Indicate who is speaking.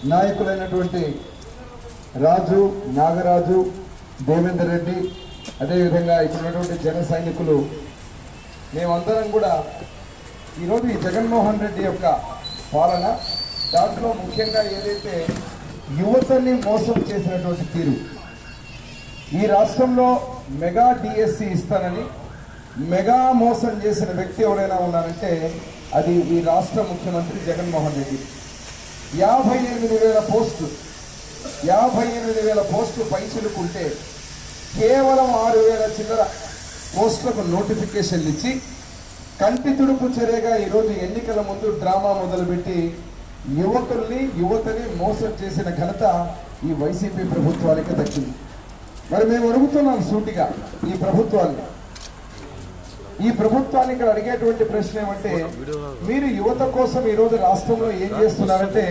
Speaker 1: నాయకులైనటువంటి రాజు, నాగరాజు, దేవేందర్ రెడ్డి, అదేవిధంగా ఇక్కడ ఉన్నటువంటి జన సైనికులు, మేమందరం కూడా ఈరోజు ఈ జగన్మోహన్ రెడ్డి యొక్క పాలన, దాంట్లో ముఖ్యంగా ఏదైతే యువతని మోసం చేసినటువంటి తీరు, ఈ రాష్ట్రంలో మెగా డిఎస్సి ఇస్తానని మెగా మోసం చేసిన వ్యక్తి ఎవరైనా ఉన్నారంటే అది ఈ రాష్ట్ర ముఖ్యమంత్రి జగన్మోహన్ రెడ్డి. 58,000 పోస్టులు పైచిలుకుంటే కేవలం 6,000 చిల్లర పోస్టులకు నోటిఫికేషన్లు ఇచ్చి కంటి తుడుపు చర్యగా ఈరోజు ఎన్నికల ముందు డ్రామా మొదలుపెట్టి యువతని మోసం చేసిన ఘనత ఈ వైసీపీ ప్రభుత్వానికి దక్కింది. మరి మేము అడుగుతున్నాం సూటిగా ఈ ప్రభుత్వాన్ని ఇక్కడ అడిగేటువంటి ప్రశ్న ఏమంటే, మీరు యువత కోసం ఈరోజు రాష్ట్రంలో ఏం చేస్తున్నారంటే